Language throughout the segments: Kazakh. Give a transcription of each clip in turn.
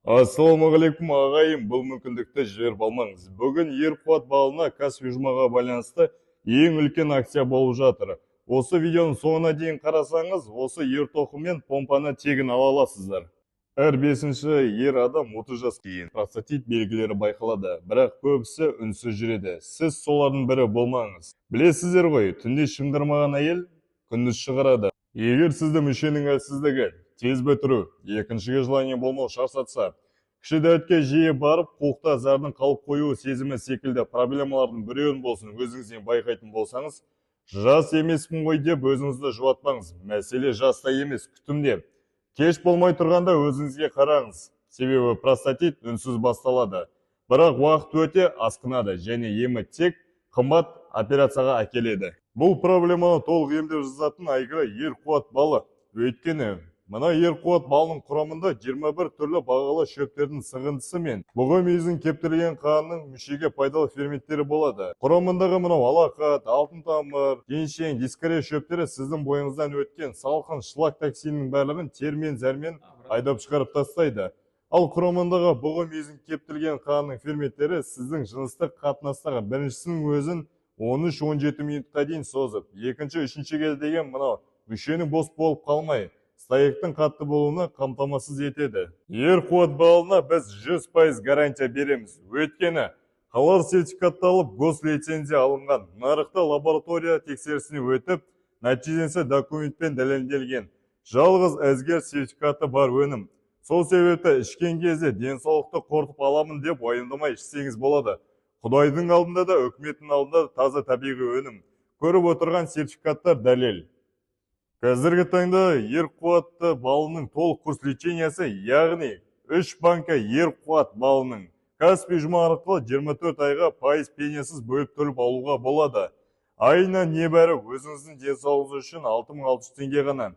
Ассалаумағалейкум ағайын, бұл мүмкіндікті жіберіп алмаңыз. Бүгін ер қуат балына кәсіби жұмаға байланысты ең үлкен акция болып жатыр. Осы видеоның соңына дейін қарасаңыз, осы ер тоқым помпаны тегін ала аласыздар. Әр бесінші ер адам 30 жас кейін простатит белгілері байқалады, бірақ көбісі үнсіз жүреді. Сіз солардың бірі болмаңыз. Білесіздер ғой, түнде шыңғырмаған әйел күндіз шығарады. Егер сізді мүшенің әлсіздігі, тез бітіру, екіншіге желание болмау шаршатса, кіші дәретке жиі барып, қуықта зардың қалып қоюы сезімі секілді проблемалардың біреуін болсын өзіңізден байқайтын болсаңыз, жас емеспін ғой деп өзіңізді жұбатпаңыз. Мәселе жаста емес, күтімде. Кеш болмай тұрғанда өзіңізге қараңыз. Себебі простатит үнсіз басталады. Бірақ уақыт өте асқынады және емі тек қымбат операцияға әкеледі. Бұл проблеманы толық емдеп жазатын әйгілі ер қуат балы. Өйткені мына ер қуат балының құрамында 21 түрлі бағалы шөптердің сығындысы мен бұғы мүйізін кептірген қанның мүшеге пайдалы ферменттері болады. Құрамындағы мынау алақат, алтын тамыр, кеншең, дискария шөптері сіздің бойыңыздан өткен салқын шлак токсинінің барлығын термен зәрмен айдап шығарып тастайды. Ал құрамындағы бұғы мүйізін кептірген қанның ферменттері сіздің жыныстық қатынастағы біріншісінің өзін 13-17 минутқа дейін созып, екінші-үшіншіге деген мынау мүшенің бос болып қалмай, стаектің қатты болуына қамтамасыз етеді. Ер қуат балына біз 100% гарантия береміз. Өйткені қалар сертификатталып, гослицензия алынған, нарықта лаборатория тексерісіне өтіп, нәтижесі документпен дәлелденген. Жалғыз әзгер сертификаты бар өнім. Сол себепті ішкен кезде денсаулықты қорытып аламын деп уайымдамай ішсеңіз болады. Құдайдың алдында да, үкіметтің алдында да таза табиғи өнім. Көріп отырған сертификаттар дәлел. Қазіргі таңда ер қуатты балының толық курс лечениясы, яғни 3 банка ер қуат балының кәсіби жұма арқылы 24 айға пайыз пениясыз бөліп төліп алуға болады. Айына небәрі өзіңіздің денсаулығыңыз үшін 6600 теңге ғана.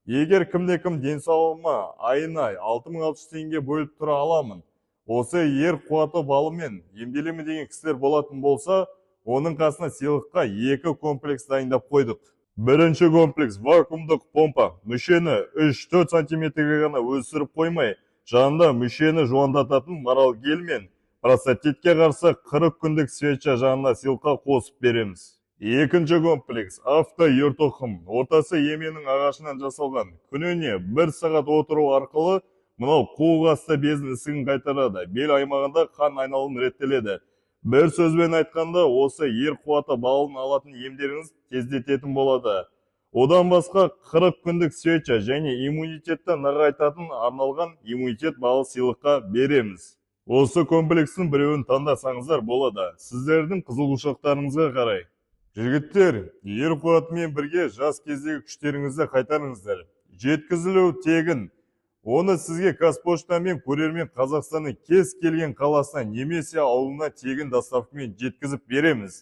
Егер кімде-кім денсаулығыма айына 6600 теңге бөліп тұра аламын, осы ер қуаты балымен емделемін деген кісілер болатын болса, оның қасына сыйлыққа 2 комплекс дайындап қойдық. Бірінші комплекс вакуумдық помпа. Мүшені 3-4 сантиметрге ғана өсіріп қоймай, жанында мүшені жуандататын марал гель мен простатитке қарсы 40 күндік свеча жанына сыйлыққа қосып береміз. Екінші комплекс авто ер тоқым. Ортасы еменің ағашынан жасалған. Күніне 1 сағат отыру арқылы мынау қуық асты безінің ісігін қайтарады. Бел аймағында қан айналым реттеледі. Бір сөзбен айтқанда, осы ер қуаты балын алатын емдеріңіз тездететін болады. Одан басқа 40 күндік свеча және иммунитетті нығайтатын арналған иммунитет балы сыйлыққа береміз. Осы комплекстің біреуін таңдасаңыздар болады. Сіздердің қызығушылықтарыңызға қарай. Жігіттер, ер қуатымен бірге жас кездегі күштеріңізді қайтарыңыздар. Жеткізілу тегін. Оны сізге Қазпоштамен көрермен Қазақстанның кез келген қаласына немесе ауылына тегін доставкамен жеткізіп береміз.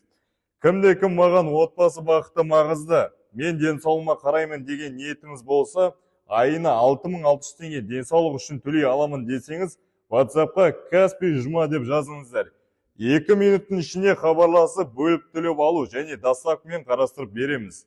Кімде-кім маған отбасы бақыты маңызды, мен денсаулығыма қараймын деген ниетіңіз болса, айына 6600 теңге денсаулық үшін төлей аламын десеңіз, WhatsApp-қа кәсіби жұма деп жазыңыздар. 2 минуттың ішінде хабарласып бөліп төлеп алу және доставкамен қарастырып береміз.